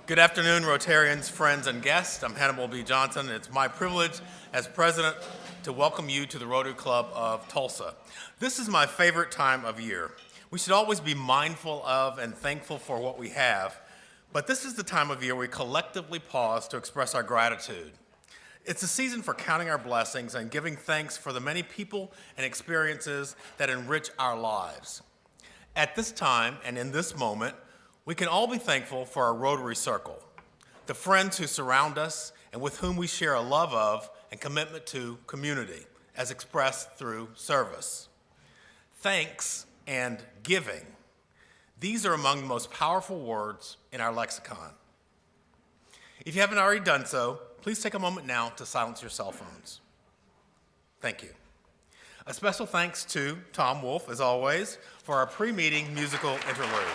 Good afternoon, Rotarians, friends, and guests. I'm Hannibal B. Johnson, and it's my privilege as president to welcome you to the Rotary Club of Tulsa. This is my favorite time of year. We should always be mindful of and thankful for what we have, but this is the time of year we collectively pause to express our gratitude. It's a season for counting our blessings and giving thanks for the many people and experiences that enrich our lives. At this time and in this moment, we can all be thankful for our Rotary Circle, the friends who surround us and with whom we share a love of and commitment to community, as expressed through service. Thanks and giving. These are among the most powerful words in our lexicon. If you haven't already done so, please take a moment now to silence your cell phones. Thank you. A special thanks to Tom Wolfe, as always, for our pre-meeting musical interlude.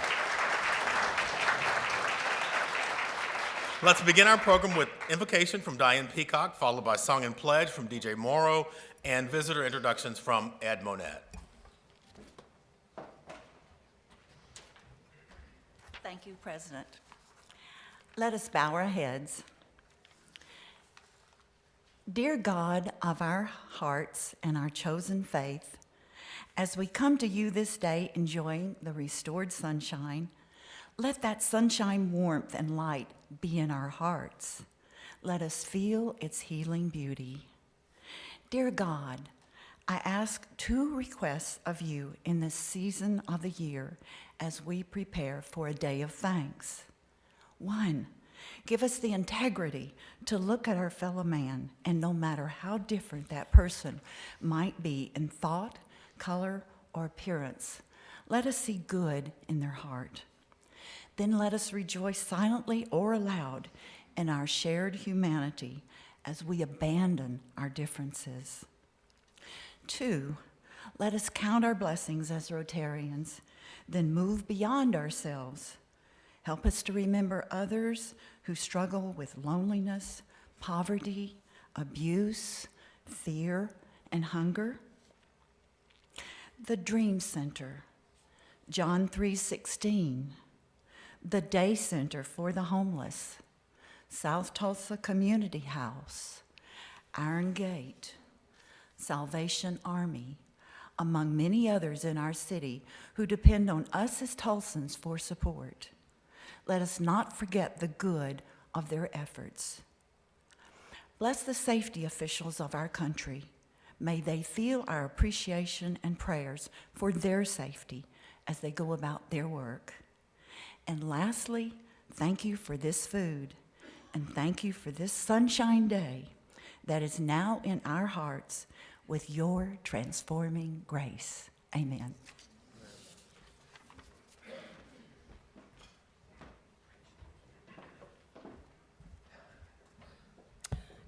Let's begin our program with invocation from Diane Peacock, followed by song and pledge from DJ Morrow, and visitor introductions from Ed Monette. Thank you, President. Let us bow our heads. Dear God of our hearts and our chosen faith, as we come to you this day enjoying the restored sunshine, let that sunshine warmth and light be in our hearts. Let us feel its healing beauty. Dear God, I ask two requests of you in this season of the year as we prepare for a day of thanks. One, give us the integrity to look at our fellow man, and no matter how different that person might be in thought, color, or appearance, let us see good in their heart. Then let us rejoice silently or aloud in our shared humanity as we abandon our differences. Two, let us count our blessings as Rotarians, then move beyond ourselves. Help us to remember others who struggle with loneliness, poverty, abuse, fear, and hunger. The Dream Center, John 3:16. The Day Center for the Homeless, South Tulsa Community House, Iron Gate, Salvation Army, among many others in our city who depend on us as Tulsans for support. Let us not forget the good of their efforts. Bless the safety officials of our country. May they feel our appreciation and prayers for their safety as they go about their work. And lastly, thank you for this food, and thank you for this sunshine day that is now in our hearts with your transforming grace. Amen.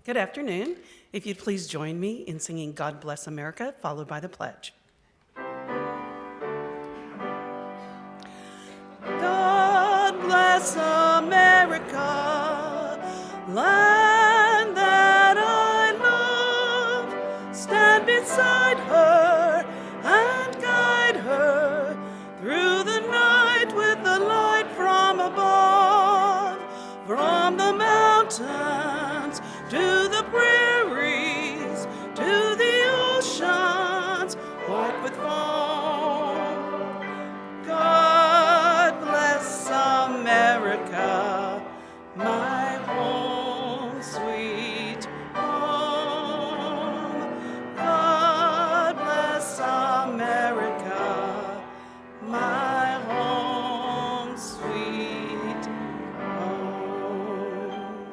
Good afternoon. If you'd please join me in singing God Bless America, followed by the pledge. God bless America, land that I love. Stand beside her and guide her through the night with the light from above. From the mountains to the prairies, to the oceans, white with foam. God bless America, my home, sweet home. God bless America, my home, sweet home.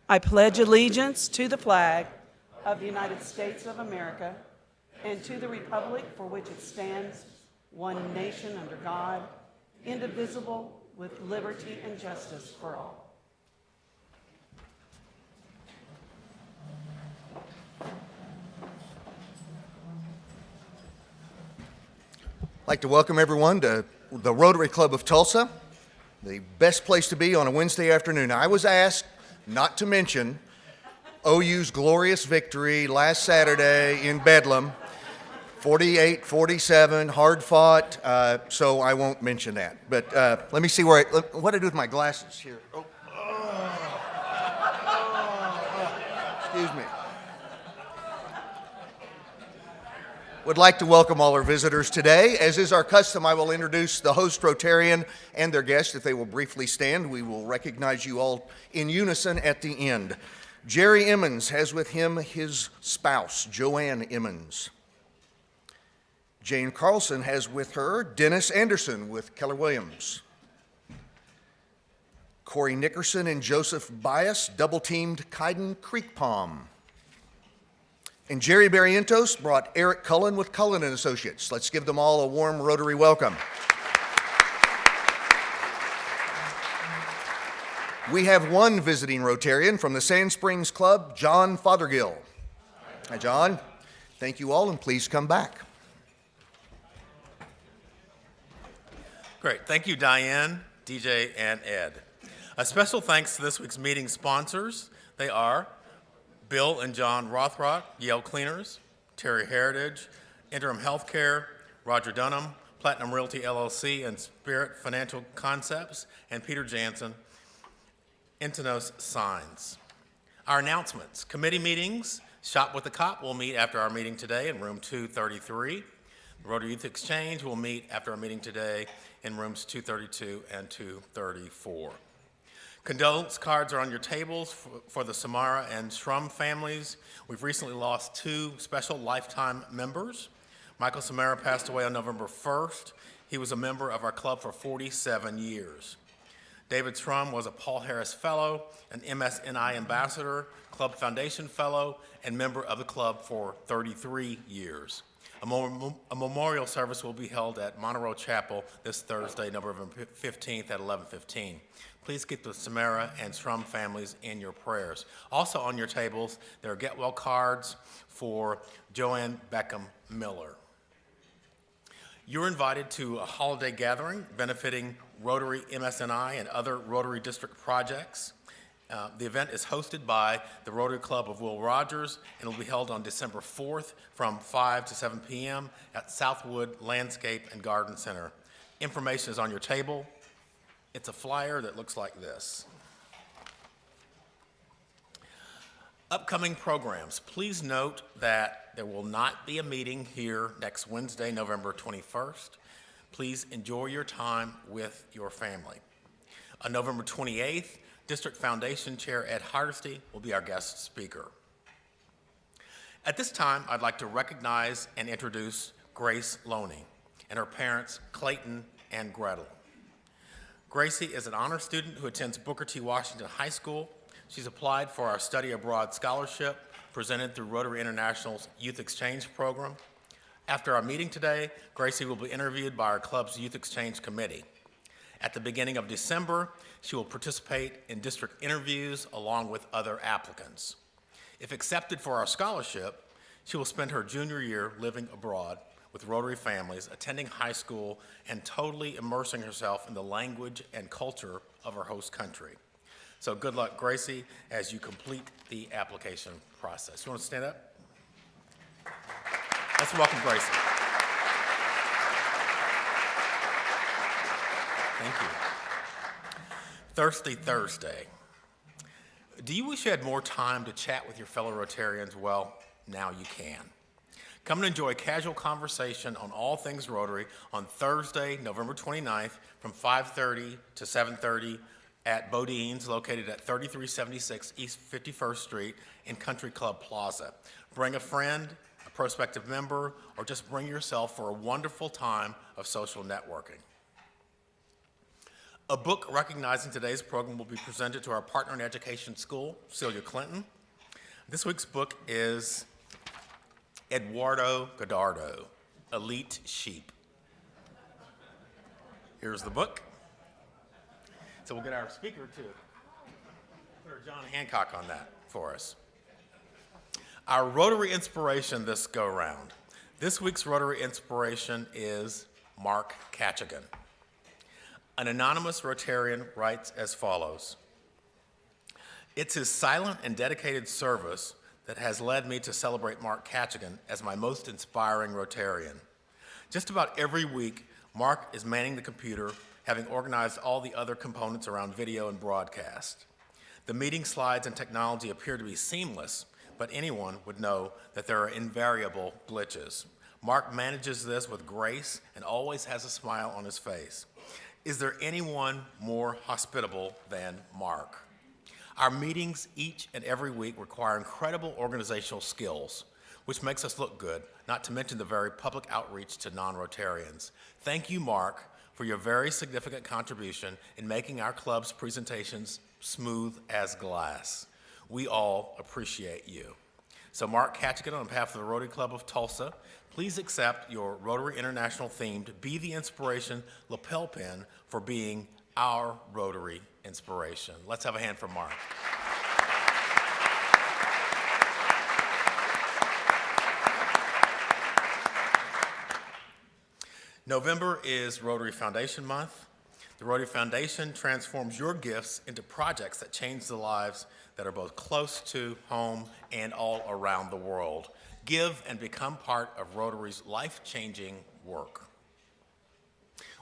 I pledge allegiance to the flag of the United States of America and to the republic for which it stands, one nation under God, indivisible, with liberty and justice for all. I'd like to welcome everyone to the Rotary Club of Tulsa, the best place to be on a Wednesday afternoon. I was asked not to mention OU's glorious victory last Saturday in Bedlam 48, 47, hard fought, so I won't mention that. But let me see what I do with my glasses here. Excuse me. Would like to welcome all our visitors today. As is our custom, I will introduce the host Rotarian and their guests. If they will briefly stand, we will recognize you all in unison at the end. Jerry Emmons has with him his spouse, Joanne Emmons. Jane Carlson has with her Dennis Anderson with Keller Williams. Corey Nickerson and Joseph Bias double-teamed Kiden Creek Palm. And Jerry Barrientos brought Eric Cullen with Cullen & Associates. Let's give them all a warm Rotary welcome. We have one visiting Rotarian from the Sand Springs Club, John Fothergill. Hi, John. Thank you all, and please come back. Great. Thank you, Diane, DJ, and Ed. A special thanks to this week's meeting sponsors. They are Bill and John Rothrock, Yale Cleaners, Terry Heritage, Interim Healthcare, Roger Dunham, Platinum Realty LLC, and Spirit Financial Concepts, and Peter Jansen, Intinos Signs. Our announcements. Committee meetings. Shop with the Cop will meet after our meeting today in room 233. The Rotary Youth Exchange will meet after our meeting today in rooms 232 and 234. Condolence cards are on your tables for the Samara and Shrum families. We've recently lost two special lifetime members. Michael Samara passed away on November 1st. He was a member of our club for 47 years. David Shrum was a Paul Harris Fellow, an MSNI Ambassador, Club Foundation Fellow, and member of the club for 33 years. A memorial service will be held at Monroe Chapel this Thursday, November 15th at 11:15. Please keep the Samara and Shrum families in your prayers. Also on your tables, there are get well cards for Joanne Beckham Miller. You're invited to a holiday gathering benefiting Rotary MSNI and other Rotary District projects. The event is hosted by the Rotary Club of Will Rogers and will be held on December 4th from 5 to 7 p.m. at Southwood Landscape and Garden Center. Information is on your table. It's a flyer that looks like this. Upcoming programs. Please note that there will not be a meeting here next Wednesday, November 21st. Please enjoy your time with your family. On November 28th, District Foundation Chair Ed Hardesty will be our guest speaker. At this time, I'd like to recognize and introduce Grace Loney and her parents, Clayton and Gretel. Gracie is an honor student who attends Booker T. Washington High School. She's applied for our Study Abroad Scholarship presented through Rotary International's Youth Exchange Program. After our meeting today, Gracie will be interviewed by our club's Youth Exchange Committee. At the beginning of December, she will participate in district interviews along with other applicants. If accepted for our scholarship, she will spend her junior year living abroad with Rotary families, attending high school, and totally immersing herself in the language and culture of her host country. So good luck, Gracie, as you complete the application process. You want to stand up? Let's welcome Gracie. Thank you. Thirsty Thursday. Do you wish you had more time to chat with your fellow Rotarians? Well, now you can. Come and enjoy casual conversation on all things Rotary on Thursday, November 29th from 5:30 to 7:30 at Bodine's, located at 3376 East 51st Street in Country Club Plaza. Bring a friend, a prospective member, or just bring yourself for a wonderful time of social networking. A book recognizing today's program will be presented to our partner in education school, Celia Clinton. This week's book is Eduardo Godardo, Elite Sheep. Here's the book. So we'll get our speaker to put our John Hancock on that for us. Our Rotary inspiration this go-round. This week's Rotary inspiration is Mark Catchigan. An anonymous Rotarian writes as follows: "It's his silent and dedicated service that has led me to celebrate Mark Katchigan as my most inspiring Rotarian. Just about every week, Mark is manning the computer, having organized all the other components around video and broadcast. The meeting slides and technology appear to be seamless, but anyone would know that there are invariable glitches. Mark manages this with grace and always has a smile on his face. Is there anyone more hospitable than Mark? Our meetings each and every week require incredible organizational skills, which makes us look good, not to mention the very public outreach to non-Rotarians. Thank you, Mark, for your very significant contribution in making our club's presentations smooth as glass. We all appreciate you. So Mark Katchigan, on behalf of the Rotary Club of Tulsa, please accept your Rotary International themed Be the Inspiration lapel pin for being our Rotary inspiration. Let's have a hand for Mark. November is Rotary Foundation Month. The Rotary Foundation transforms your gifts into projects that change the lives that are both close to home and all around the world. Give and become part of Rotary's life-changing work.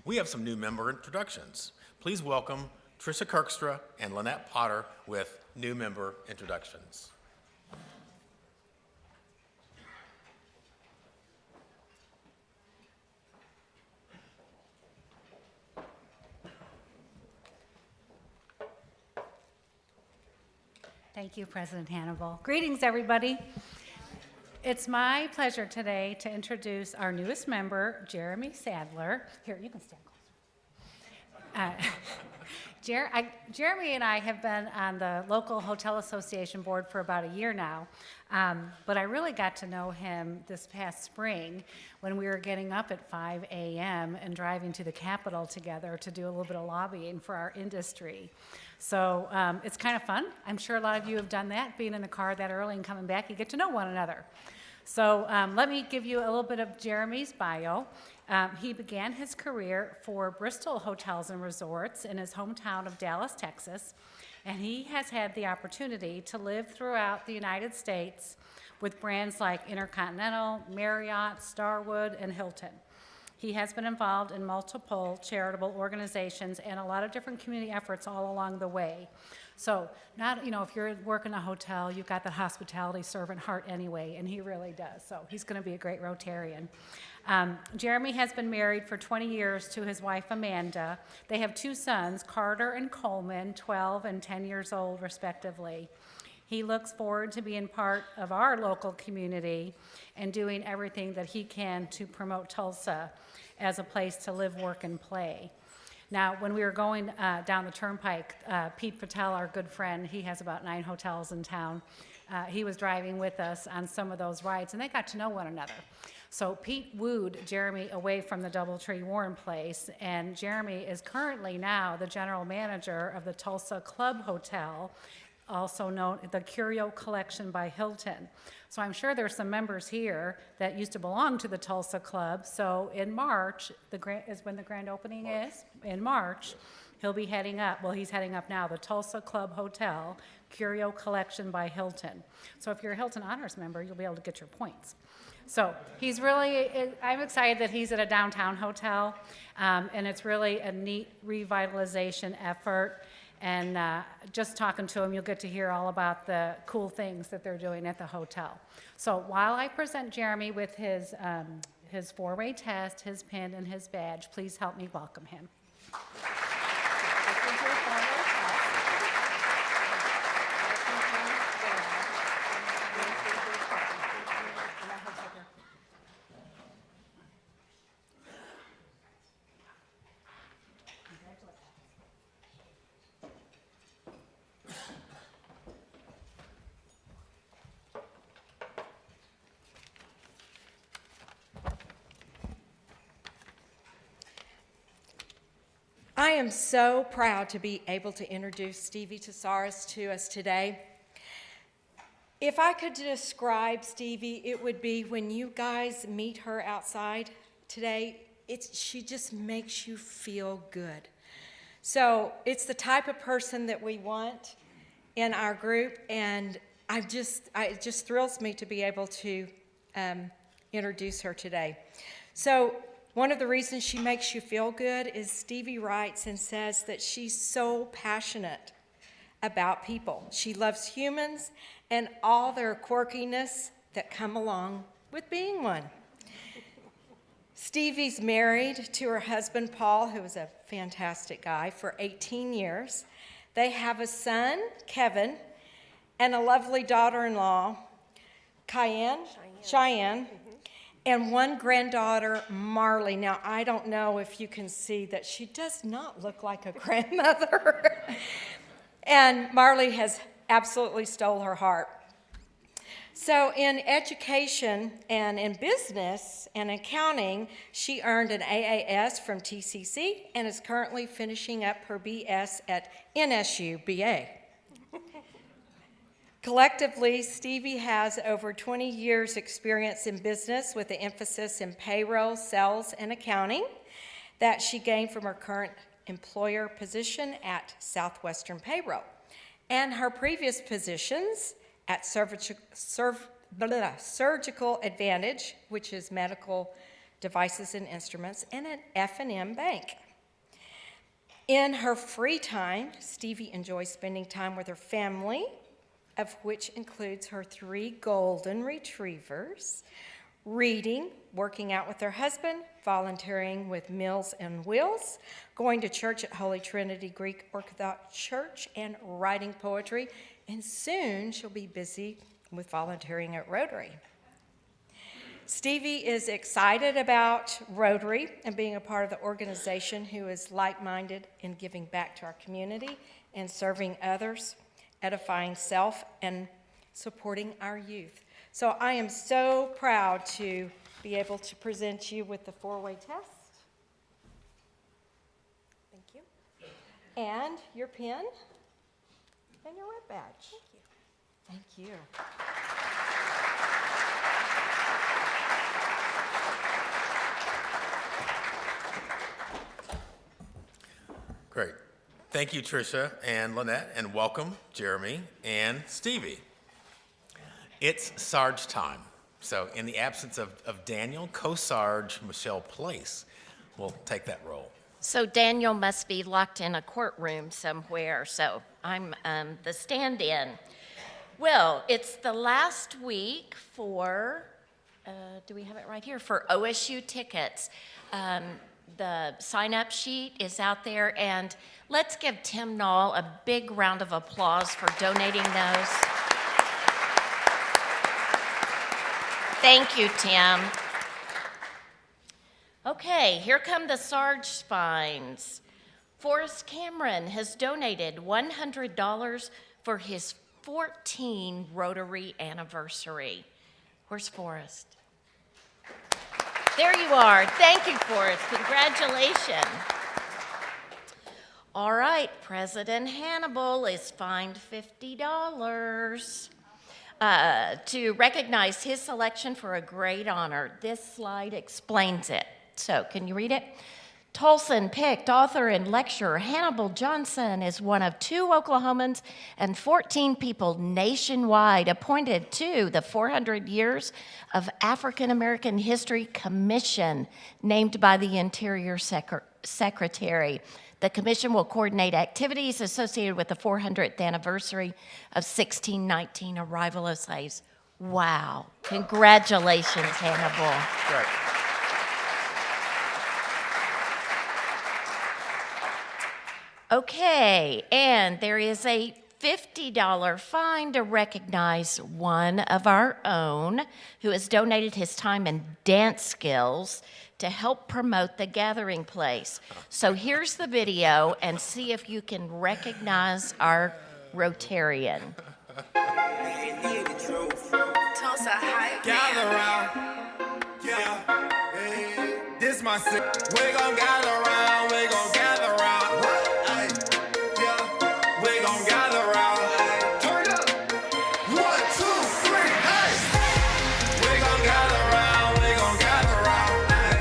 We have some new member introductions. Please welcome Tricia Kirkstra and Lynette Potter with new member introductions. Thank you, President Hannibal. Greetings, everybody. It's my pleasure today to introduce our newest member, Jeremy Sadler. Here, you can stand closer. Jeremy and I have been on the local hotel association board for about a year now, but I really got to know him this past spring when we were getting up at 5 a.m. and driving to the Capitol together to do a little bit of lobbying for our industry. So it's kind of fun. I'm sure a lot of you have done that, being in the car that early and coming back. You get to know one another. So let me give you a little bit of Jeremy's bio. He began his career for Bristol Hotels and Resorts in his hometown of Dallas, Texas, and he has had the opportunity to live throughout the United States with brands like Intercontinental, Marriott, Starwood, and Hilton. He has been involved in multiple charitable organizations and a lot of different community efforts all along the way. So if you're working a hotel, you've got the hospitality servant heart anyway, and he really does. So he's going to be a great Rotarian. Jeremy has been married for 20 years to his wife, Amanda. They have two sons, Carter and Coleman, 12 and 10 years old, respectively. He looks forward to being part of our local community and doing everything that he can to promote Tulsa as a place to live, work, and play. Now, when we were going down the turnpike, Pete Patel, our good friend, he has about 9 hotels in town. He was driving with us on some of those rides, and they got to know one another. So Pete wooed Jeremy away from the Doubletree Warren place, and Jeremy is currently now the general manager of the Tulsa Club Hotel, also known as the Curio Collection by Hilton. So I'm sure there's some members here that used to belong to the Tulsa Club. So in March, is when the grand opening is. In March, he'll be heading up, well, he's heading up now, the Tulsa Club Hotel, Curio Collection by Hilton. So if you're a Hilton Honors member, you'll be able to get your points. So he's really, I'm excited that he's at a downtown hotel, and it's really a neat revitalization effort. And just talking to him, you'll get to hear all about the cool things that they're doing at the hotel. So while I present Jeremy with his 4-way test, his pin, and his badge, please help me welcome him. I am so proud to be able to introduce Stevie Tesaris to us today. If I could describe Stevie, it would be when you guys meet her outside today, she just makes you feel good. So it's the type of person that we want in our group, and it just thrills me to be able to introduce her today. So one of the reasons she makes you feel good is Stevie writes and says that she's so passionate about people. She loves humans and all their quirkiness that come along with being one. Stevie's married to her husband, Paul, who is a fantastic guy, for 18 years. They have a son, Kevin, and a lovely daughter-in-law, Cheyenne, and one granddaughter, Marley. Now, I don't know if you can see that she does not look like a grandmother. And Marley has absolutely stole her heart. So in education and in business and accounting, she earned an AAS from TCC and is currently finishing up her BS at NSU BA. Collectively, Stevie has over 20 years' experience in business with an emphasis in payroll, sales, and accounting that she gained from her current employer position at Southwestern Payroll and her previous positions at Surgical Advantage, which is medical devices and instruments, and at F&M Bank. In her free time, Stevie enjoys spending time with her family, of which includes her 3 golden retrievers, reading, working out with her husband, volunteering with Meals and Wheels, going to church at Holy Trinity Greek Orthodox Church, and writing poetry. And soon she'll be busy with volunteering at Rotary. Stevie is excited about Rotary and being a part of the organization who is like-minded in giving back to our community and serving others, edifying self, and supporting our youth. So I am so proud to be able to present you with the 4-way test. Thank you. And your pin and your red badge. Thank you. Thank you. Great. Thank you, Tricia and Lynette, and welcome, Jeremy and Stevie. It's Sarge time. So in the absence of Daniel, co-Sarge Michelle Place will take that role. So Daniel must be locked in a courtroom somewhere, so I'm the stand-in. Well, it's the last week for, do we have it right here, for OSU tickets. The sign-up sheet is out there, and let's give Tim Knoll a big round of applause for donating those. Thank you, Tim. Okay, here come the Sarge spines. Forrest Cameron has donated $100 for his 14th Rotary anniversary. Where's Forrest? There you are. Thank you, Forrest. Congratulations. All right, President Hannibal is fined $50 to recognize his selection for a great honor. This slide explains it. So, can you read it? Tolson picked author and lecturer Hannibal Johnson is one of 2 Oklahomans and 14 people nationwide appointed to the 400 Years of African American History Commission, named by the Interior Secretary. The commission will coordinate activities associated with the 400th anniversary of 1619 arrival of slaves. Wow. Congratulations, Hannibal. Right. Okay, and there is a $50 fine to recognize one of our own who has donated his time and dance skills to help promote the gathering place. So here's the video, and see if you can recognize our Rotarian. Gather round, yeah, hey, this my city. We gon' gather round, we gon' gather round. Hey, yeah, we gon' gather round. Turn up, 1, 2, 3, hey. We gon' gather round, we gon' gather round. Hey,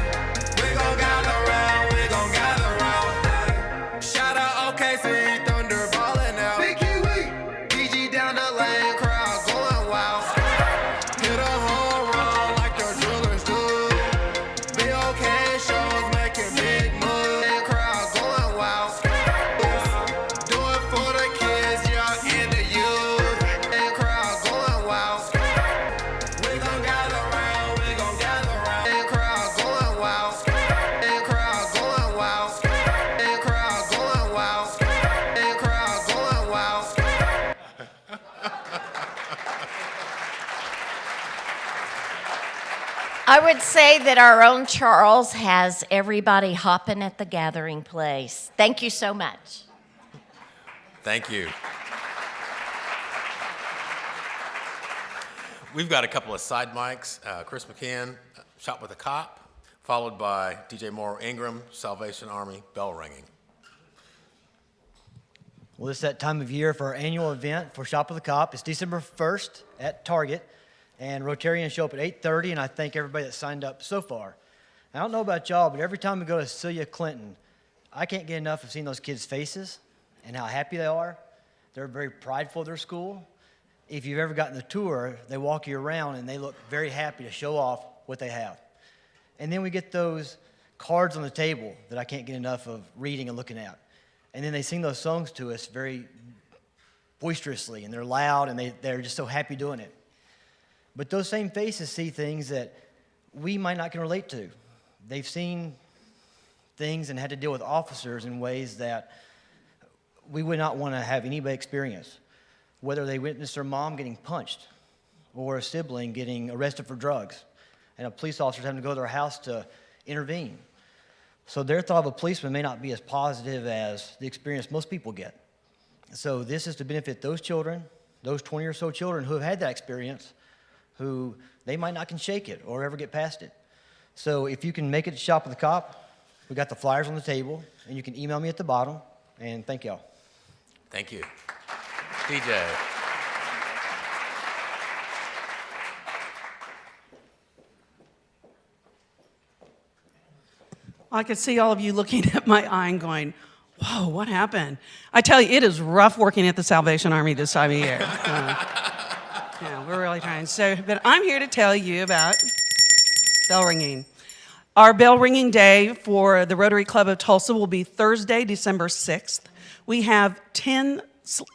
we gon' gather round, we gon' gather round. Hey, shout out OKC, Thunder ballin' out. Big Kiwi, DG down the lane, crowd going. I would say that our own Charles has everybody hopping at the gathering place. Thank you so much. Thank you. We've got a couple of side mics. Chris McCann, Shop with a Cop, followed by DJ Moore Ingram, Salvation Army, bell ringing. Well, it's that time of year for our annual event for Shop with a Cop. It's December 1st at Target, and Rotarians show up at 8:30, and I thank everybody that signed up so far. I don't know about y'all, but every time we go to Celia Clinton, I can't get enough of seeing those kids' faces and how happy they are. They're very prideful of their school. If you've ever gotten the tour, they walk you around, and they look very happy to show off what they have. And then we get those cards on the table that I can't get enough of reading and looking at. And then they sing those songs to us very boisterously, and they're loud, and they're just so happy doing it. But those same faces see things that we might not can relate to. They've seen things and had to deal with officers in ways that we would not want to have anybody experience, whether they witnessed their mom getting punched or a sibling getting arrested for drugs, and a police officer having to go to their house to intervene. So their thought of a policeman may not be as positive as the experience most people get. So this is to benefit those children, those 20 or so children who have had that experience, who they might not can shake it or ever get past it. So if you can make it to Shop with a Cop, we got the flyers on the table, and you can email me at the bottom, and thank y'all. Thank you. DJ. I could see all of you looking at my eye and going, whoa, what happened? I tell you, it is rough working at the Salvation Army this time of year. Yeah, we're really trying. So, but I'm here to tell you about bell ringing. Our bell ringing day for the Rotary Club of Tulsa will be Thursday, December 6th. We have 10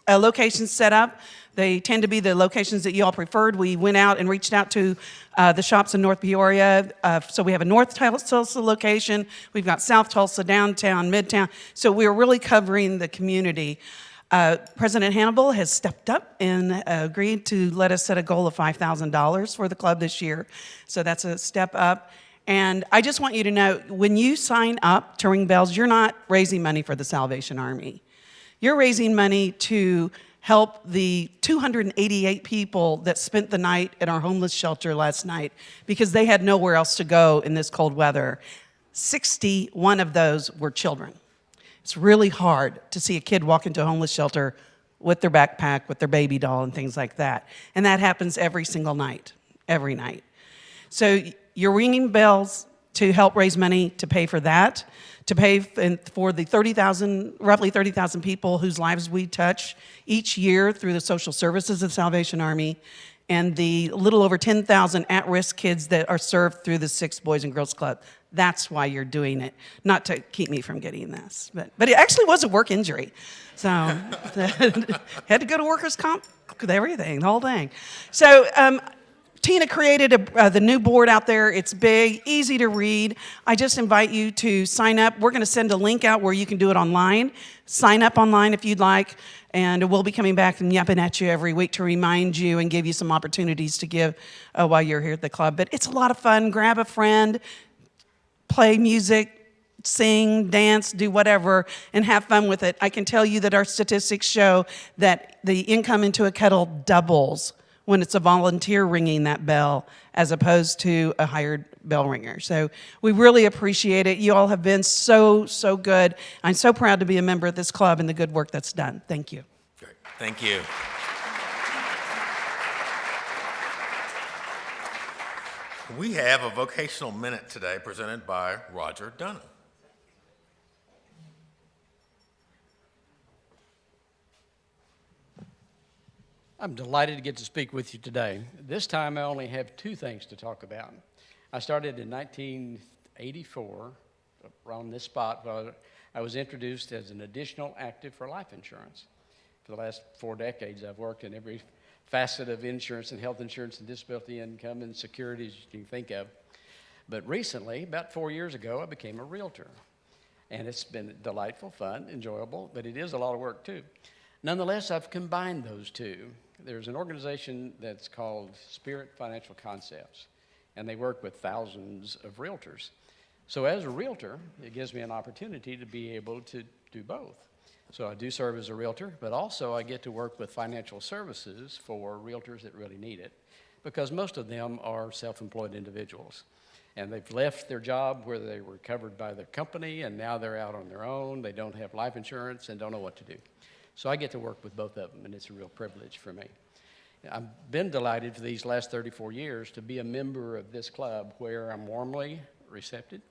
locations set up. They tend to be the locations that you all preferred. We went out and reached out to the shops in North Peoria. So we have a North Tulsa location. We've got South Tulsa, downtown, midtown. So we're really covering the community. President Hannibal has stepped up and agreed to let us set a goal of $5,000 for the club this year. So that's a step up. And I just want you to know, when you sign up to ring bells, you're not raising money for the Salvation Army. You're raising money to help the 288 people that spent the night at our homeless shelter last night because they had nowhere else to go in this cold weather. 61 of those were children. It's really hard to see a kid walk into a homeless shelter with their backpack, with their baby doll and things like that. And that happens every single night, every night. So you're ringing bells to help raise money to pay for that, to pay for the roughly 30,000 people whose lives we touch each year through the social services of the Salvation Army, and the little over 10,000 at-risk kids that are served through the 6 Boys and Girls Club. That's why you're doing it, not to keep me from getting this. But it actually was a work injury. So had to go to workers' comp with everything, the whole thing. So Tina created the new board out there. It's big, easy to read. I just invite you to sign up. We're going to send a link out where you can do it online. Sign up online if you'd like, and we'll be coming back and yapping at you every week to remind you and give you some opportunities to give while you're here at the club. But it's a lot of fun. Grab a friend, play music, sing, dance, do whatever, and have fun with it. I can tell you that our statistics show that the income into a kettle doubles when it's a volunteer ringing that bell as opposed to a hired bell ringer. So we really appreciate it. You all have been so, so good. I'm so proud to be a member of this club and the good work that's done. Thank you. Great. Thank you. We have a vocational minute today presented by Roger Dunham. I'm delighted to get to speak with you today. This time I only have 2 things to talk about. I started in 1984, around this spot, where I was introduced as an additional active for life insurance. For the last 4 decades, I've worked in every facet of insurance and health insurance and disability income and securities you can think of. But recently, about 4 years ago, I became a realtor. And it's been delightful, fun, enjoyable, but it is a lot of work too. Nonetheless, I've combined those two. There's an organization that's called Spirit Financial Concepts. and they work with thousands of realtors. So as a realtor, it gives me an opportunity to be able to do both. So I do serve as a realtor, but also I get to work with financial services for realtors that really need it, because most of them are self-employed individuals. And they've left their job where they were covered by their company, and now they're out on their own. They don't have life insurance and don't know what to do. So I get to work with both of them, and it's a real privilege for me. I've been delighted for these last 34 years to be a member of this club where I'm warmly receptive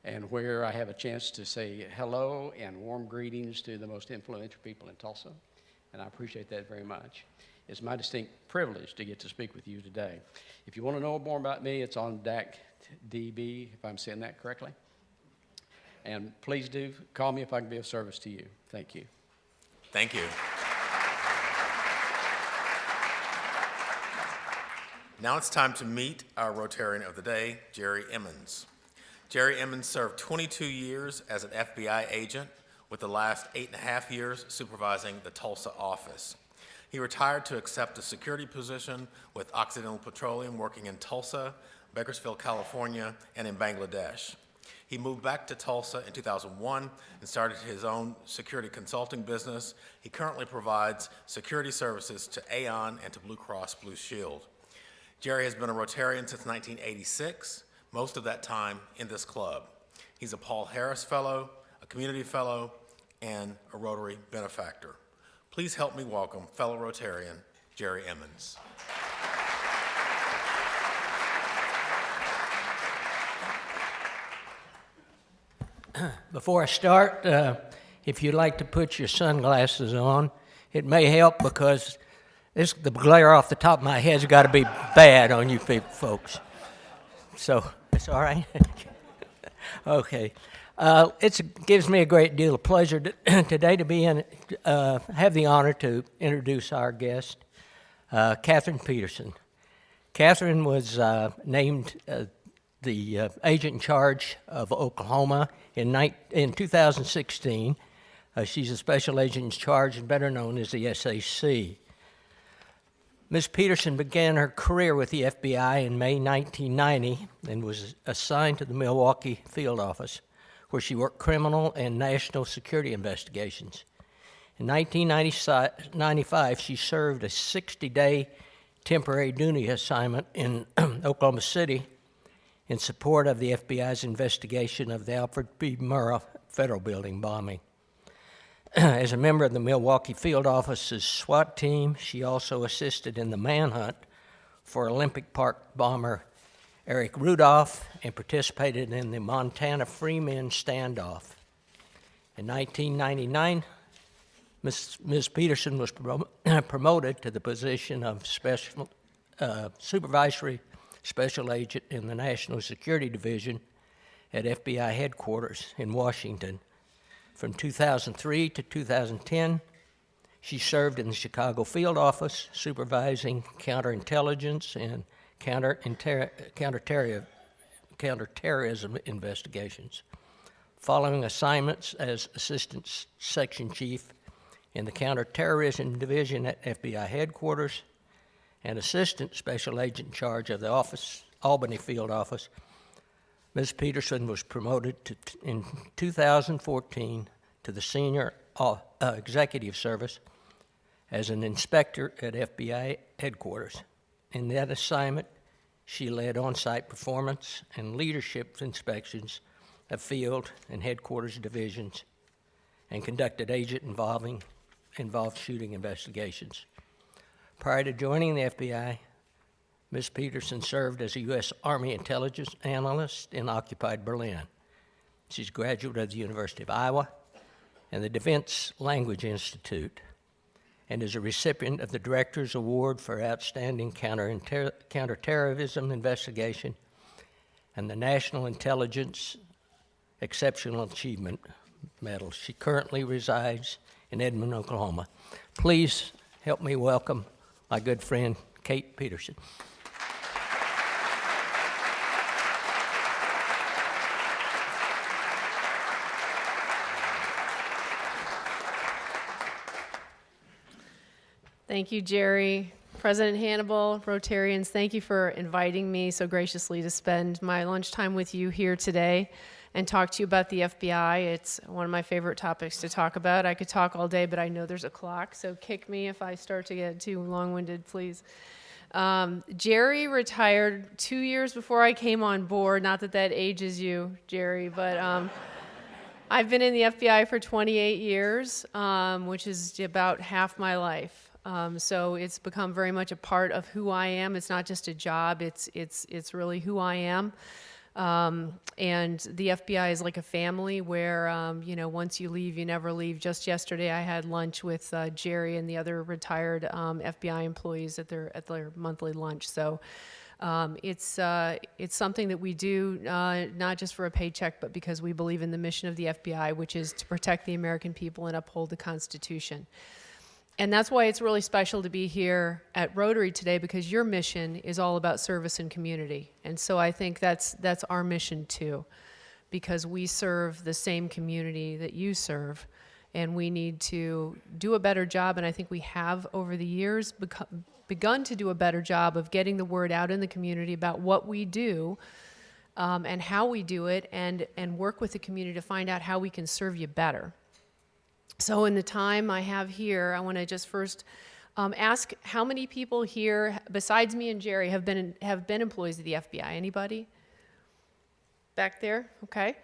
and where I have a chance to say hello and warm greetings to the most influential people in Tulsa, and I appreciate that very much. It's my distinct privilege to get to speak with you today. If you want to know more about me, it's on DACDB, if I'm saying that correctly. And please do call me if I can be of service to you. Thank you. Thank you. Now it's time to meet our Rotarian of the day, Jerry Emmons. Jerry Emmons served 22 years as an FBI agent, with the last 8.5 years supervising the Tulsa office. He retired to accept a security position with Occidental Petroleum, working in Tulsa, Bakersfield, California, and in Bangladesh. He moved back to Tulsa in 2001 and started his own security consulting business. He currently provides security services to Aon and to Blue Cross Blue Shield. Jerry has been a Rotarian since 1986, most of that time in this club. He's a Paul Harris Fellow, a Community Fellow, and a Rotary benefactor. Please help me welcome fellow Rotarian, Jerry Emmons. Before I start, if you'd like to put your sunglasses on, it may help because the glare off the top of my head's got to be bad on you folks. So, it's all right? Okay. It gives me a great deal of pleasure today to have the honor to introduce our guest, Kathryn Peterson. Kathryn was named the agent in charge of Oklahoma in 2016. She's a special agent in charge and better known as the SAC. Ms. Peterson began her career with the FBI in May 1990 and was assigned to the Milwaukee field office, where she worked criminal and national security investigations. In 1995, she served a 60-day temporary duty assignment in Oklahoma City in support of the FBI's investigation of the Alfred B. Murrah Federal Building bombing. As a member of the Milwaukee field office's SWAT team, she also assisted in the manhunt for Olympic Park bomber Eric Rudolph and participated in the Montana Freemen standoff. In 1999, Ms. Peterson was promoted to the position of supervisory special agent in the National Security Division at FBI headquarters in Washington. From 2003 to 2010, she served in the Chicago field office, supervising counterintelligence and counterterrorism investigations. Following assignments as assistant section chief in the counterterrorism division at FBI headquarters and assistant special agent in charge of the Albany field office, Ms. Peterson was promoted in 2014 to the senior executive service as an inspector at FBI headquarters. In that assignment, she led on-site performance and leadership inspections of field and headquarters divisions and conducted agent-involved shooting investigations. Prior to joining the FBI, Ms. Peterson served as a U.S. Army intelligence analyst in occupied Berlin. She's a graduate of the University of Iowa and the Defense Language Institute, and is a recipient of the Director's Award for Outstanding Counterterrorism Investigation and the National Intelligence Exceptional Achievement Medal. She currently resides in Edmond, Oklahoma. Please help me welcome my good friend, Kate Peterson. Thank you, Jerry. President Hannibal, Rotarians, thank you for inviting me so graciously to spend my lunchtime with you here today and talk to you about the FBI. It's one of my favorite topics to talk about. I could talk all day, but I know there's a clock, so kick me if I start to get too long-winded, please. Jerry retired 2 years before I came on board. Not that that ages you, Jerry, but I've been in the FBI for 28 years, which is about half my life. So it's become very much a part of who I am. It's not just a job, it's really who I am. And the FBI is like a family where, once you leave, you never leave. Just yesterday, I had lunch with Jerry and the other retired FBI employees at their monthly lunch. So it's something that we do not just for a paycheck, but because we believe in the mission of the FBI, which is to protect the American people and uphold the Constitution. And that's why it's really special to be here at Rotary today, because your mission is all about service and community. And so I think that's our mission too, because we serve the same community that you serve, and we need to do a better job, and I think we have over the years begun to do a better job of getting the word out in the community about what we do and how we do it, and work with the community to find out how we can serve you better. So in the time I have here, I want to just first ask how many people here, besides me and Jerry, have been employees of the FBI. Anybody? Back there? Okay.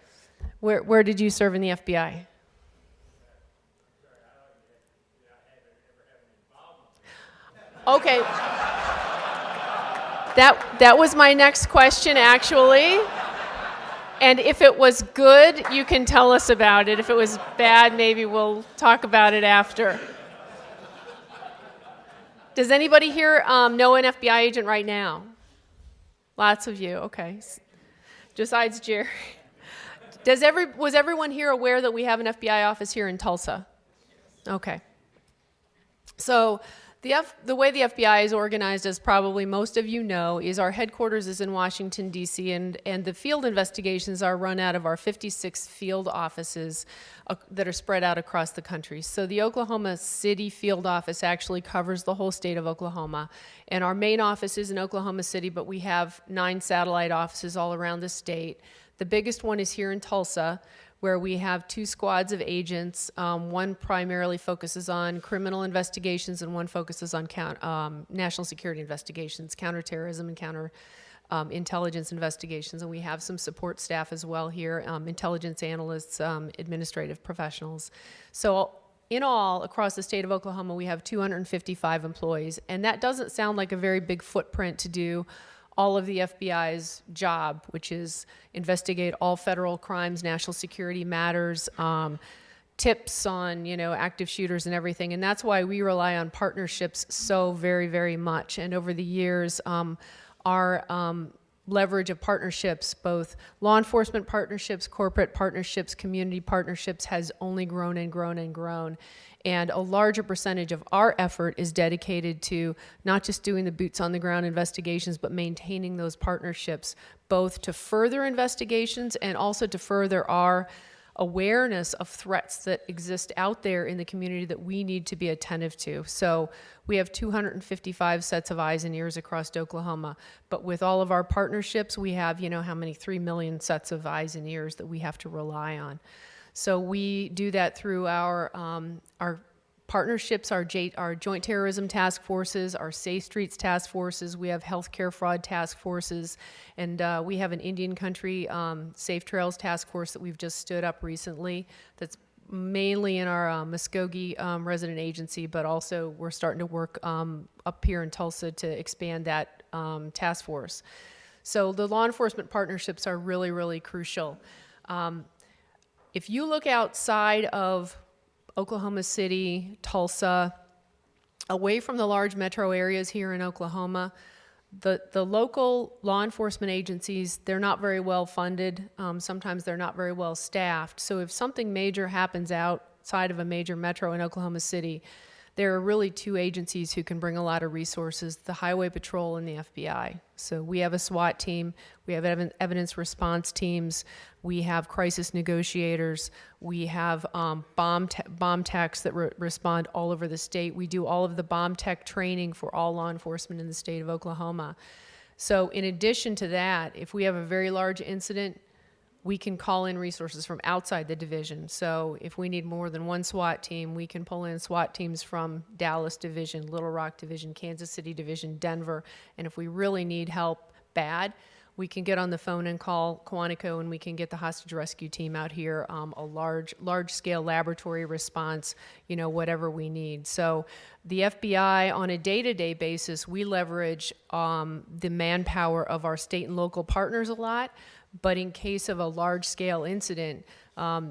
Where did you serve in the FBI? Okay. That was my next question, actually. And if it was good, you can tell us about it. If it was bad, maybe we'll talk about it after. Does anybody here know an FBI agent right now? Lots of you, okay. Besides Jerry. Was everyone here aware that we have an FBI office here in Tulsa? Okay. So the way the FBI is organized, as probably most of you know, is our headquarters is in Washington, D.C., and the field investigations are run out of our 56 field offices that are spread out across the country. So the Oklahoma City field office actually covers the whole state of Oklahoma. And our main office is in Oklahoma City, but we have 9 satellite offices all around the state. The biggest one is here in Tulsa, where we have 2 squads of agents. One primarily focuses on criminal investigations, and one focuses on national security investigations, counterterrorism and counterintelligence investigations. And we have some support staff as well here, intelligence analysts, administrative professionals. So in all, across the state of Oklahoma, we have 255 employees. And that doesn't sound like a very big footprint to do all of the FBI's job, which is investigate all federal crimes, national security matters, tips on active shooters and everything. And that's why we rely on partnerships so very, very much. And over the years, our leverage of partnerships, both law enforcement partnerships, corporate partnerships, community partnerships, has only grown and grown and grown. And a larger percentage of our effort is dedicated to not just doing the boots on the ground investigations, but maintaining those partnerships, both to further investigations and also to further our awareness of threats that exist out there in the community that we need to be attentive to. So we have 255 sets of eyes and ears across Oklahoma, but with all of our partnerships, we have, how many, 3 million sets of eyes and ears that we have to rely on. So we do that through our partnerships, our Joint Terrorism Task Forces, our Safe Streets Task Forces. We have Healthcare Fraud Task Forces, and we have an Indian Country Safe Trails Task Force that we've just stood up recently that's mainly in our Muskogee resident agency, but also we're starting to work up here in Tulsa to expand that task force. So the law enforcement partnerships are really, really crucial. If you look outside of Oklahoma City, Tulsa, away from the large metro areas here in Oklahoma, the local law enforcement agencies, they're not very well funded. Sometimes they're not very well staffed. So if something major happens outside of a major metro in Oklahoma City, there are really two agencies who can bring a lot of resources, the Highway Patrol and the FBI. So we have a SWAT team, we have evidence response teams, we have crisis negotiators, we have bomb techs that respond all over the state. We do all of the bomb tech training for all law enforcement in the state of Oklahoma. So in addition to that, if we have a very large incident, we can call in resources from outside the division. So if we need more than one SWAT team, we can pull in SWAT teams from Dallas Division, Little Rock Division, Kansas City Division, Denver. And if we really need help bad, we can get on the phone and call Quantico, and we can get the hostage rescue team out here, a large-scale laboratory response, whatever we need. So the FBI, on a day-to-day basis, we leverage the manpower of our state and local partners a lot. But in case of a large-scale incident, a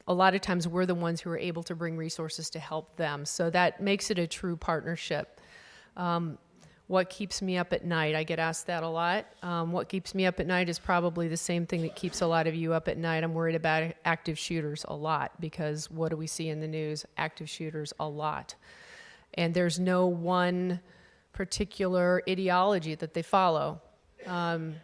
lot of times we're the ones who are able to bring resources to help them. So that makes it a true partnership. What keeps me up at night? I get asked that a lot. What keeps me up at night is probably the same thing that keeps a lot of you up at night. I'm worried about active shooters a lot, because what do we see in the news? Active shooters a lot. And there's no one particular ideology that they follow.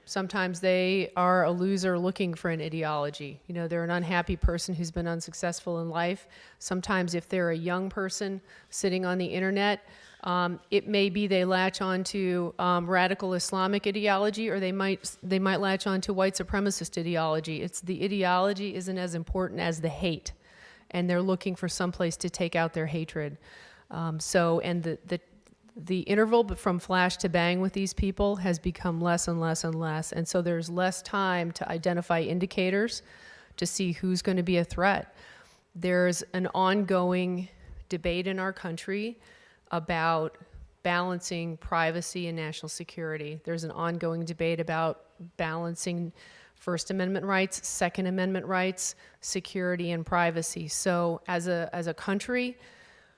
Sometimes they are a loser looking for an ideology. They're an unhappy person who's been unsuccessful in life. Sometimes if they're a young person sitting on the internet, it may be they latch on to radical Islamic ideology, or they might latch on to white supremacist ideology. It's the ideology isn't as important as the hate, and they're looking for some place to take out their hatred. The interval from flash to bang with these people has become less and less and less. And so there's less time to identify indicators to see who's going to be a threat. There's an ongoing debate in our country about balancing privacy and national security. There's an ongoing debate about balancing First Amendment rights, Second Amendment rights, security and privacy. So as a country,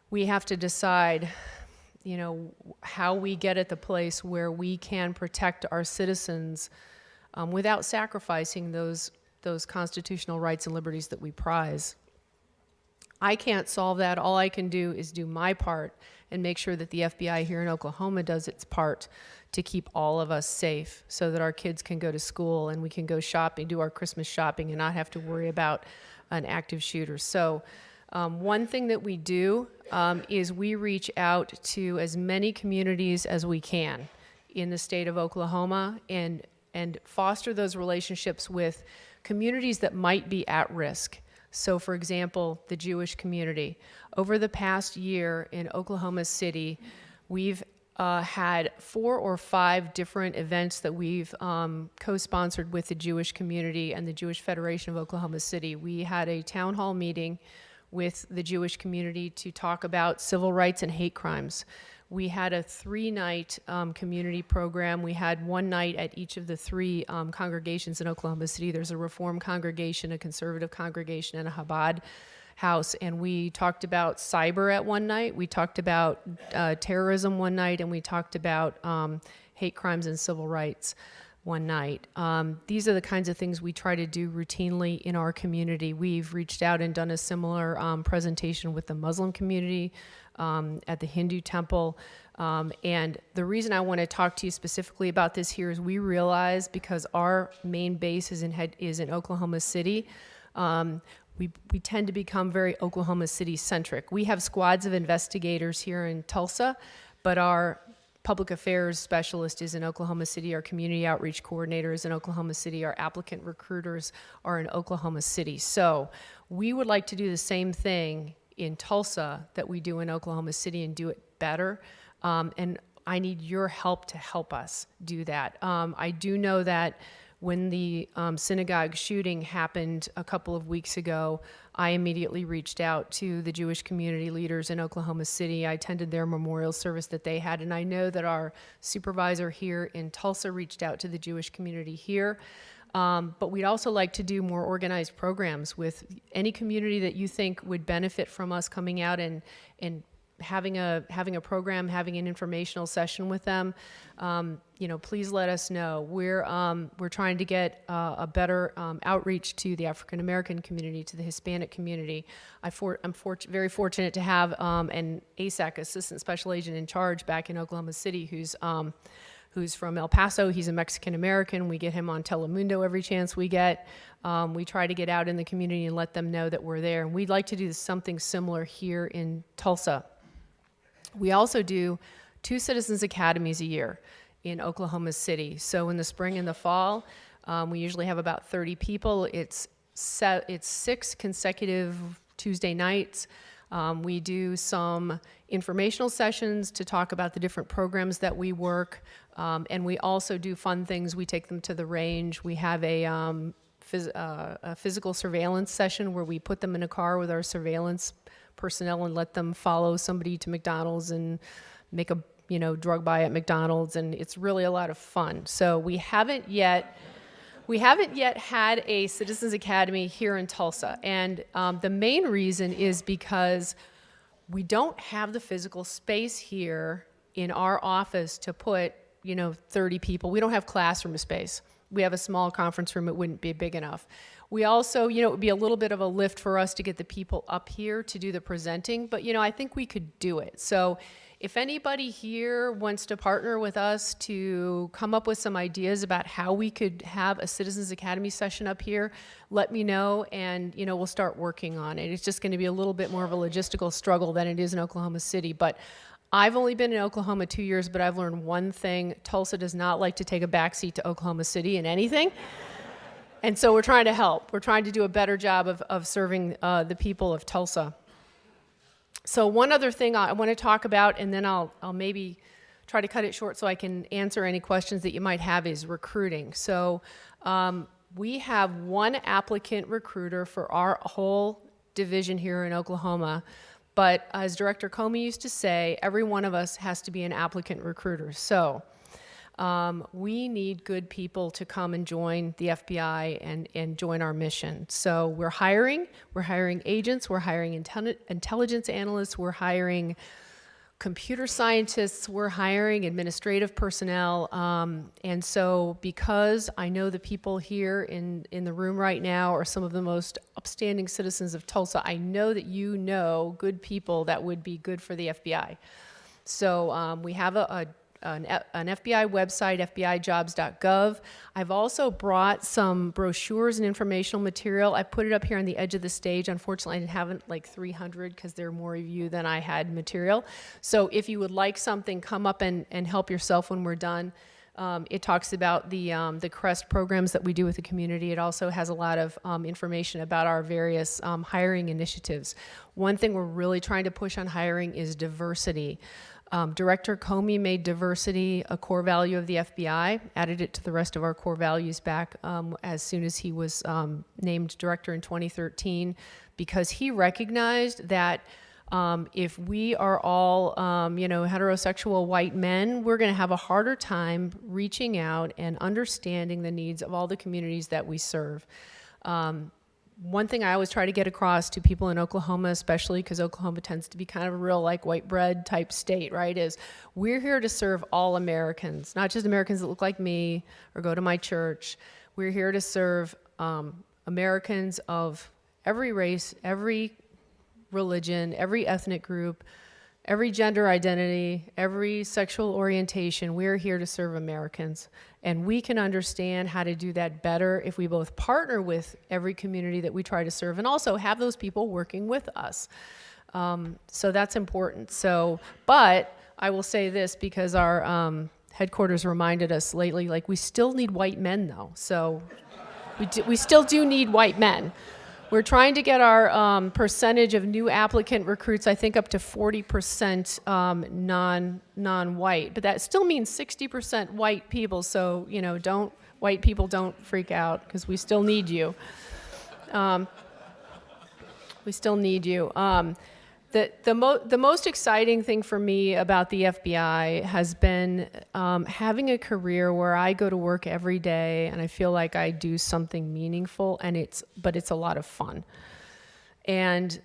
we have to decide how we get at the place where we can protect our citizens without sacrificing those constitutional rights and liberties that we prize. I can't solve that. All I can do is do my part and make sure that the FBI here in Oklahoma does its part to keep all of us safe, so that our kids can go to school and we can go shopping, do our Christmas shopping, and not have to worry about an active shooter. So one thing that we do is we reach out to as many communities as we can in the state of Oklahoma and foster those relationships with communities that might be at risk. So for example, the Jewish community. Over the past year in Oklahoma City, we've had 4 or 5 different events that we've co-sponsored with the Jewish community and the Jewish Federation of Oklahoma City. We had a town hall meeting with the Jewish community to talk about civil rights and hate crimes. We had a 3-night community program. We had 1 night at each of the 3 congregations in Oklahoma City. There's a Reform congregation, a Conservative congregation, and a Chabad house. And we talked about cyber at 1 night. We talked about terrorism 1 night, and we talked about hate crimes and civil rights 1 night. These are the kinds of things we try to do routinely in our community. We've reached out and done a similar presentation with the Muslim community at the Hindu temple. And the reason I want to talk to you specifically about this here is we realize, because our main base is in Oklahoma City, we tend to become very Oklahoma City centric. We have squads of investigators here in Tulsa, but our public affairs specialist is in Oklahoma City, our community outreach coordinator is in Oklahoma City, our applicant recruiters are in Oklahoma City. So we would like to do the same thing in Tulsa that we do in Oklahoma City and do it better. And I need your help to help us do that. I do know that when the synagogue shooting happened a couple of weeks ago, I immediately reached out to the Jewish community leaders in Oklahoma City. I attended their memorial service that they had, and I know that our supervisor here in Tulsa reached out to the Jewish community here. But we'd also like to do more organized programs with any community that you think would benefit from us coming out and having a program, having an informational session with them, please let us know. We're trying to get a better outreach to the African American community, to the Hispanic community. I'm very fortunate to have an ASAC, Assistant Special Agent in Charge, back in Oklahoma City, who's from El Paso. He's a Mexican American. We get him on Telemundo every chance we get. We try to get out in the community and let them know that we're there. And we'd like to do something similar here in Tulsa. We also do 2 Citizens Academies a year in Oklahoma City. So in the spring and the fall, we usually have about 30 people. It's 6 consecutive Tuesday nights. We do some informational sessions to talk about the different programs that we work, and we also do fun things. We take them to the range. We have a physical surveillance session where we put them in a car with our surveillance personnel and let them follow somebody to McDonald's and make a drug buy at McDonald's, and it's really a lot of fun. So we haven't yet had a Citizens Academy here in Tulsa, and the main reason is because we don't have the physical space here in our office to put 30 people. We don't have classroom space. We have a small conference room. It wouldn't be big enough. We also, it would be a little bit of a lift for us to get the people up here to do the presenting, but I think we could do it. So if anybody here wants to partner with us to come up with some ideas about how we could have a Citizens Academy session up here, let me know, and we'll start working on it. It's just going to be a little bit more of a logistical struggle than it is in Oklahoma City, but I've only been in Oklahoma 2 years, but I've learned one thing: Tulsa does not like to take a backseat to Oklahoma City in anything. And so we're trying to help. We're trying to do a better job of serving the people of Tulsa. So one other thing I want to talk about, and then I'll maybe try to cut it short so I can answer any questions that you might have, is recruiting. So we have one applicant recruiter for our whole division here in Oklahoma. But as Director Comey used to say, every one of us has to be an applicant recruiter. So we need good people to come and join the FBI and join our mission. So we're hiring agents, we're hiring intelligence analysts, we're hiring computer scientists, we're hiring administrative personnel. And so because I know the people here in the room right now are some of the most upstanding citizens of Tulsa, I know that you know good people that would be good for the FBI. So we have an FBI website, fbijobs.gov. I've also brought some brochures and informational material. I put it up here on the edge of the stage. Unfortunately, I haven't like 300 because there are more of you than I had material. So if you would like something, come up and help yourself when we're done. It talks about the CREST programs that we do with the community. It also has a lot of information about our various hiring initiatives. One thing we're really trying to push on hiring is diversity. Director Comey made diversity a core value of the FBI, added it to the rest of our core values back as soon as he was named director in 2013, because he recognized that if we are all, heterosexual white men, we're going to have a harder time reaching out and understanding the needs of all the communities that we serve. One thing I always try to get across to people in Oklahoma, especially because Oklahoma tends to be kind of a real like white bread type state, right, is we're here to serve all Americans, not just Americans that look like me or go to my church. We're here to serve Americans of every race, every religion, every ethnic group, every gender identity, every sexual orientation. We're here to serve Americans. And we can understand how to do that better if we both partner with every community that we try to serve and also have those people working with us. So that's important. But I will say this, because our headquarters reminded us lately, like, we still need white men though. So we still do need white men. We're trying to get our percentage of new applicant recruits, I think, up to 40% non-white, but that still means 60% white people. So, white people don't freak out, because we still need you. We still need you. The most exciting thing for me about the FBI has been having a career where I go to work every day and I feel like I do something meaningful, but it's a lot of fun. And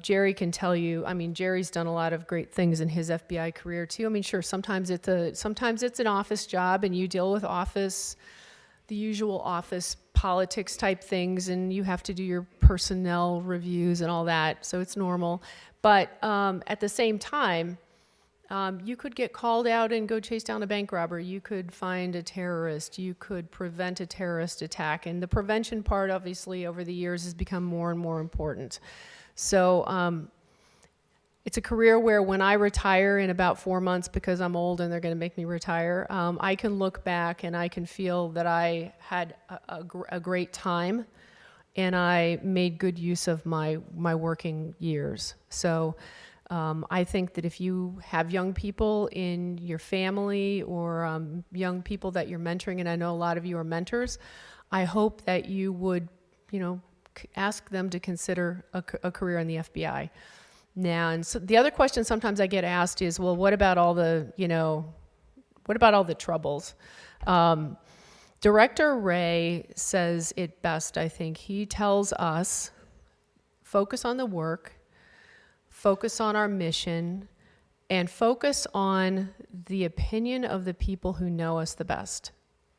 Jerry can tell you, I mean, Jerry's done a lot of great things in his FBI career too. I mean, sure, sometimes it's an office job and you deal with the usual office politics type things, and you have to do your personnel reviews and all that, so it's normal. But at the same time, you could get called out and go chase down a bank robber. You could find a terrorist. You could prevent a terrorist attack. And the prevention part, obviously, over the years has become more and more important. So it's a career where when I retire in about 4 months, because I'm old and they're going to make me retire, I can look back and I can feel that I had a great time and I made good use of my working years. So I think that if you have young people in your family or young people that you're mentoring, and I know a lot of you are mentors, I hope that you would, ask them to consider a career in the FBI. Now, and so the other question sometimes I get asked is, well, what about all the troubles? Director Ray says it best, I think. He tells us, focus on the work, focus on our mission, and focus on the opinion of the people who know us the best.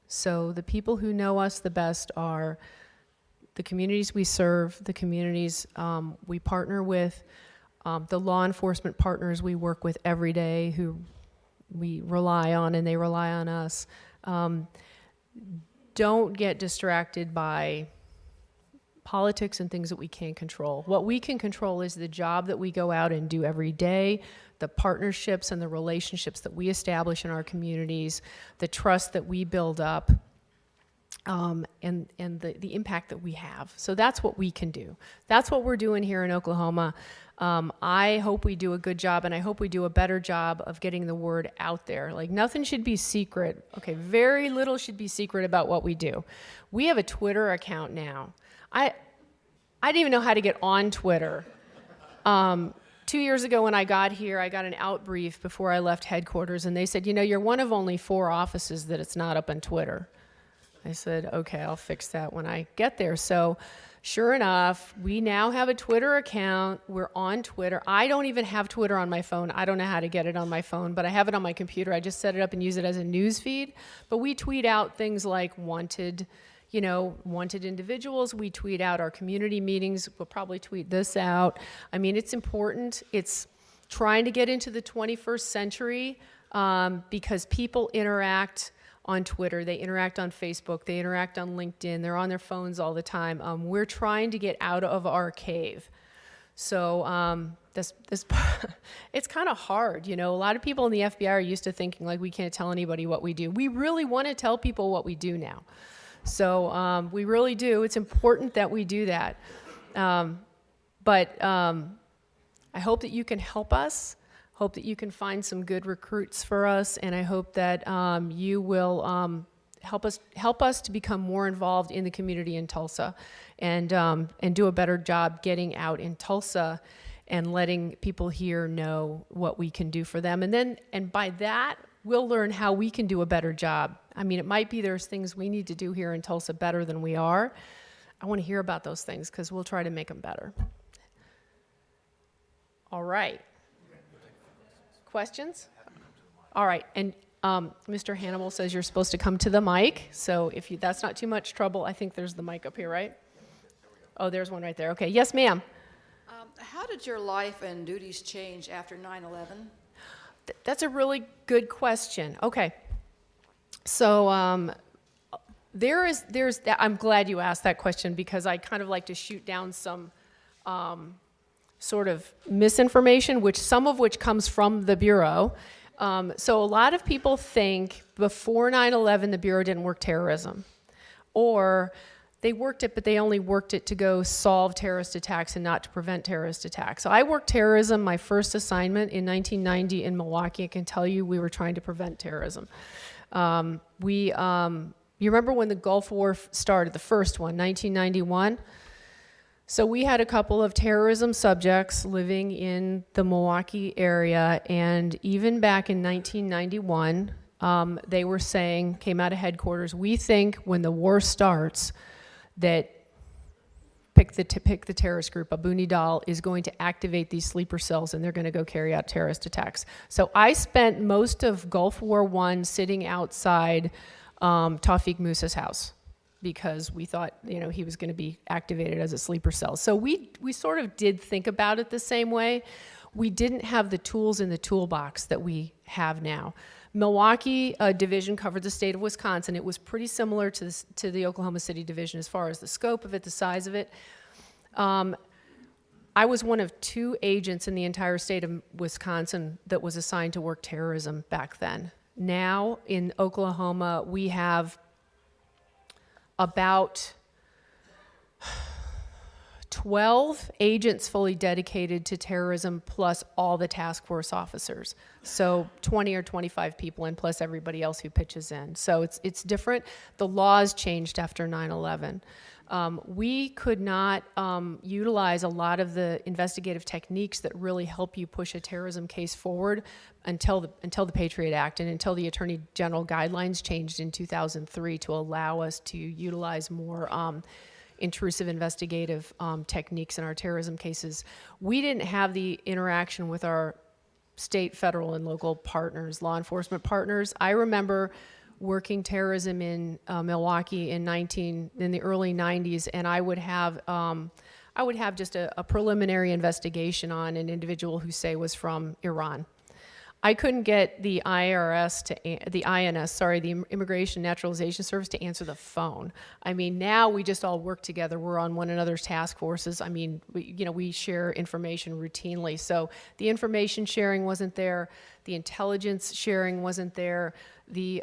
So the people who know us the best are the communities we serve, the communities we partner with, the law enforcement partners we work with every day who we rely on and they rely on us. Don't get distracted by politics and things that we can't control. What we can control is the job that we go out and do every day, the partnerships and the relationships that we establish in our communities, the trust that we build up, and the impact that we have. So that's what we can do. That's what we're doing here in Oklahoma. I hope we do a good job, and I hope we do a better job of getting the word out there. Like, nothing should be secret. Okay, very little should be secret about what we do. We have a Twitter account now. I didn't even know how to get on Twitter. 2 years ago when I got here, I got an outbrief before I left headquarters, and they said, you're one of only 4 offices that it's not up on Twitter. I said, okay, I'll fix that when I get there. So sure enough, we now have a Twitter account. We're on Twitter. I don't even have Twitter on my phone. I don't know how to get it on my phone, but I have it on my computer. I just set it up and use it as a news feed. But we tweet out things like wanted individuals. We tweet out our community meetings. We'll probably tweet this out. I mean, it's important. It's trying to get into the 21st century because people interact on Twitter, they interact on Facebook, they interact on LinkedIn, they're on their phones all the time. We're trying to get out of our cave. So this it's kind of hard, A lot of people in the FBI are used to thinking like we can't tell anybody what we do. We really want to tell people what we do now. So we really do. It's important that we do that. But I hope that you can help us. Hope that you can find some good recruits for us, and I hope that you will help us to become more involved in the community in Tulsa, and do a better job getting out in Tulsa and letting people here know what we can do for them, and by that we'll learn how we can do a better job. I mean, it might be there's things we need to do here in Tulsa better than we are. I want to hear about those things because we'll try to make them better. All right. Questions? All right, and Mr. Hannibal says you're supposed to come to the mic, so if that's not too much trouble, I think there's the mic up here, right? Oh, there's one right there. Okay, yes, ma'am. How did your life and duties change after 9/11? That's a really good question. Okay, so I'm glad you asked that question because I kind of like to shoot down some sort of misinformation, some of which comes from the Bureau. So a lot of people think before 9/11 the Bureau didn't work terrorism, or they worked it, but they only worked it to go solve terrorist attacks and not to prevent terrorist attacks. So I worked terrorism, my first assignment in 1990 in Milwaukee. I can tell you we were trying to prevent terrorism. You remember when the Gulf War started, the first one, 1991? So we had a couple of terrorism subjects living in the Milwaukee area, and even back in 1991, they were saying, came out of headquarters, we think when the war starts that, pick the terrorist group. Abu Nidal is going to activate these sleeper cells, and they're going to go carry out terrorist attacks. So I spent most of Gulf War I sitting outside Tawfiq Musa's house, because we thought, he was going to be activated as a sleeper cell. So we sort of did think about it the same way. We didn't have the tools in the toolbox that we have now. Milwaukee division covered the state of Wisconsin. It was pretty similar to the Oklahoma City division as far as the scope of it, the size of it. I was one of 2 agents in the entire state of Wisconsin that was assigned to work terrorism back then. Now in Oklahoma, we have about 12 agents fully dedicated to terrorism, plus all the task force officers. So 20 or 25 people, and plus everybody else who pitches in. So it's different. The laws changed after 9/11. We could not utilize a lot of the investigative techniques that really help you push a terrorism case forward until the Patriot Act and until the Attorney General guidelines changed in 2003 to allow us to utilize more intrusive investigative techniques in our terrorism cases. We didn't have the interaction with our state, federal, and local partners, law enforcement partners. I remember working terrorism in Milwaukee in the early 90s, and I would have just a preliminary investigation on an individual who, say, was from Iran. I couldn't get the the Immigration Naturalization Service, to answer the phone. I mean, now we just all work together. We're on one another's task forces. I mean, we share information routinely. So the information sharing wasn't there. The intelligence sharing wasn't there. The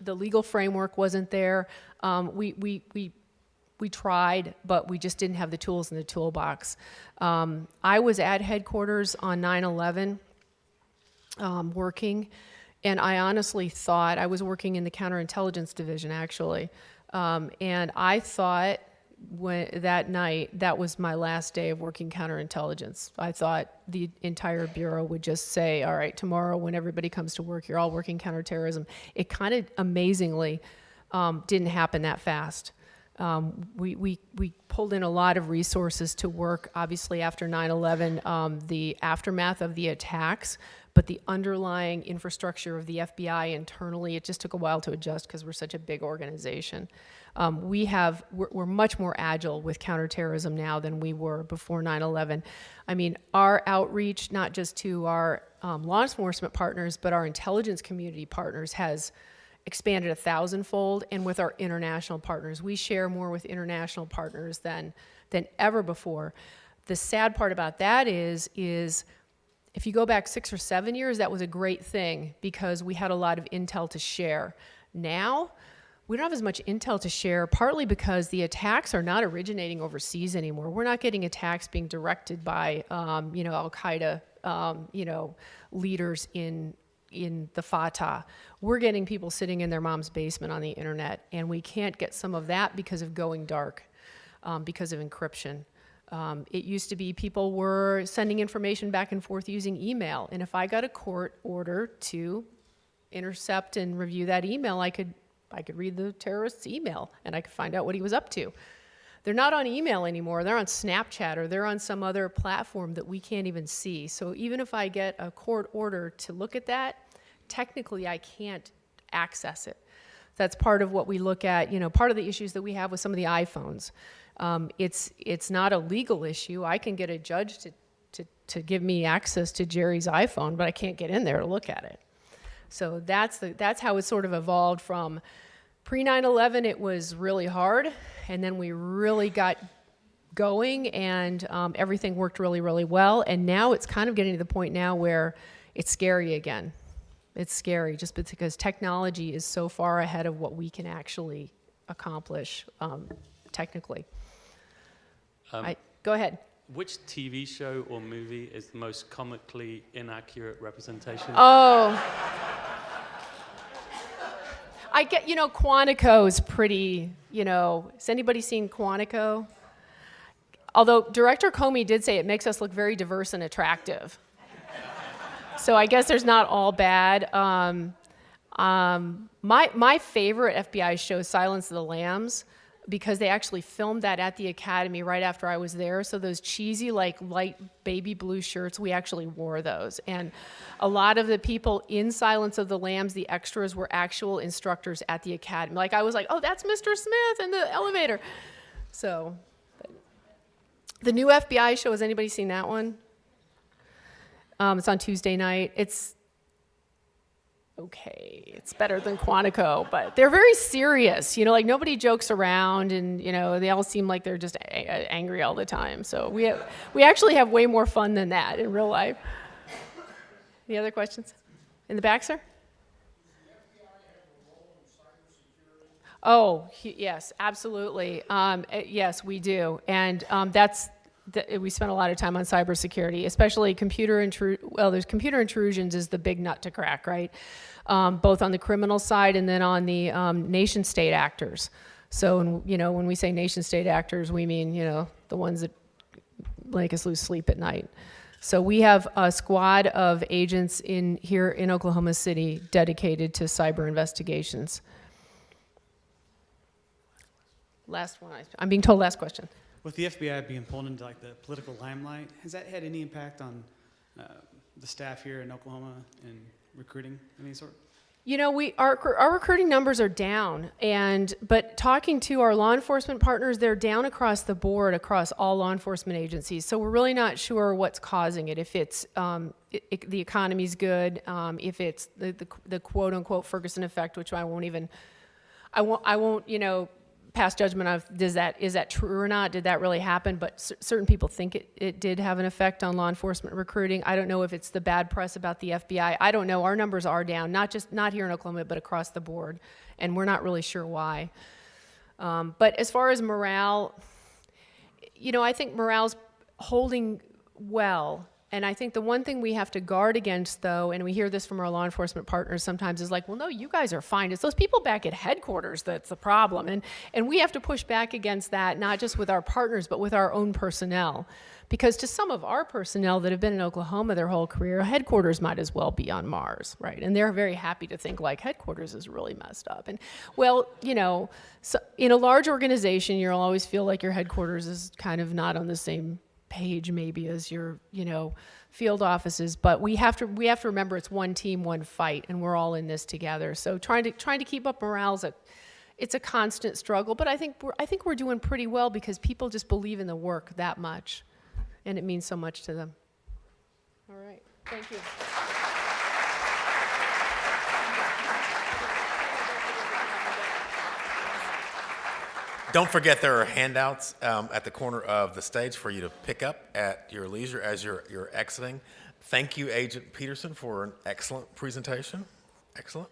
legal framework wasn't there. We tried, but we just didn't have the tools in the toolbox. I was at headquarters on 9/11 working, and I honestly thought, I was working in the counterintelligence division actually, and I thought that night, that was my last day of working counterintelligence. I thought the entire Bureau would just say, all right, tomorrow when everybody comes to work, you're all working counterterrorism. It kind of amazingly didn't happen that fast. We pulled in a lot of resources to work, obviously, after 9/11, the aftermath of the attacks, but the underlying infrastructure of the FBI internally, it just took a while to adjust because we're such a big organization. We're much more agile with counterterrorism now than we were before 9/11. I mean, our outreach, not just to our law enforcement partners, but our intelligence community partners has expanded 1,000-fold, and with our international partners. We share more with international partners than ever before. The sad part about that is if you go back 6 or 7 years, that was a great thing because we had a lot of intel to share. Now, we don't have as much intel to share, partly because the attacks are not originating overseas anymore. We're not getting attacks being directed by, Al-Qaeda, leaders in the Fatah. We're getting people sitting in their mom's basement on the internet, and we can't get some of that because of going dark, because of encryption. It used to be people were sending information back and forth using email, and if I got a court order to intercept and review that email, I could read the terrorist's email, and I could find out what he was up to. They're not on email anymore. They're on Snapchat, or they're on some other platform that we can't even see. So even if I get a court order to look at that, technically I can't access it. That's part of what we look at, part of the issues that we have with some of the iPhones. It's not a legal issue. I can get a judge to give me access to Jerry's iPhone, but I can't get in there to look at it. So that's how it sort of evolved from pre-9/11. It was really hard, and then we really got going, and everything worked really, really well. And now it's kind of getting to the point now where it's scary again. It's scary just because technology is so far ahead of what we can actually accomplish technically. Go ahead. Which TV show or movie is the most comically inaccurate representation? Oh. I get, Quantico's pretty, has anybody seen Quantico? Although Director Comey did say it makes us look very diverse and attractive. So I guess there's not all bad. My favorite FBI show is Silence of the Lambs. because they actually filmed that at the Academy right after I was there. So those cheesy, like light baby blue shirts, we actually wore those. And a lot of the people in Silence of the Lambs, the extras, were actual instructors at the Academy. Like I was like, oh, that's Mr. Smith in the elevator. So the new FBI show, has anybody seen that one? It's on Tuesday night. It's okay. It's better than Quantico, but they're very serious. You know, like nobody jokes around, and you know they all seem like they're just angry all the time. So we actually have way more fun than that in real life. Any other questions? In the back, sir? Oh, yes, absolutely. Yes, we do, and we spend a lot of time on cybersecurity, especially there's computer intrusions is the big nut to crack, right? Both on the criminal side and then on the nation-state actors. So, you know, when we say nation-state actors, we mean, you know, the ones that make us lose sleep at night. So we have a squad of agents here in Oklahoma City dedicated to cyber investigations. Last one. I'm being told last question. With the FBI being pulled into like the political limelight, has that had any impact on the staff here in Oklahoma and recruiting of any sort? You know, our recruiting numbers are down, but talking to our law enforcement partners, they're down across the board, across all law enforcement agencies. So we're really not sure what's causing it. If it's the economy's good, if it's the quote unquote Ferguson effect, which I won't, you know, pass judgment of is that true or not? Did that really happen? But certain people think it did have an effect on law enforcement recruiting. I don't know if it's the bad press about the FBI. I don't know. Our numbers are down, not here in Oklahoma, but across the board, and we're not really sure why. But as far as morale, you know, I think morale's holding well. And I think the one thing we have to guard against, though, and we hear this from our law enforcement partners sometimes, is like, well, no, you guys are fine. It's those people back at headquarters that's the problem. And we have to push back against that, not just with our partners, but with our own personnel. Because to some of our personnel that have been in Oklahoma their whole career, headquarters might as well be on Mars, right? And they're very happy to think, like, headquarters is really messed up. And, well, you know, so in a large organization, you'll always feel like your headquarters is kind of not on the same page maybe as your, you know, field offices, but we have to remember it's one team, one fight, and we're all in this together. So trying to keep up morale it's a constant struggle, but I think we're doing pretty well because people just believe in the work that much, and it means so much to them. All right, thank you. Don't forget there are handouts at the corner of the stage for you to pick up at your leisure as you're exiting. Thank you, Agent Peterson, for an excellent presentation. Excellent.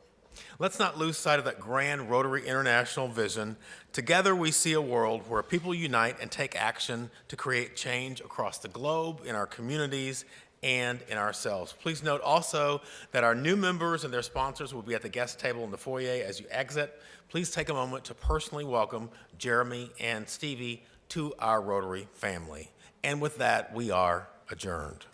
Let's not lose sight of that grand Rotary International vision. Together we see a world where people unite and take action to create change across the globe, in our communities, and in ourselves. Please note also that our new members and their sponsors will be at the guest table in the foyer as you exit. Please take a moment to personally welcome Jeremy and Stevie to our Rotary family. And with that, we are adjourned.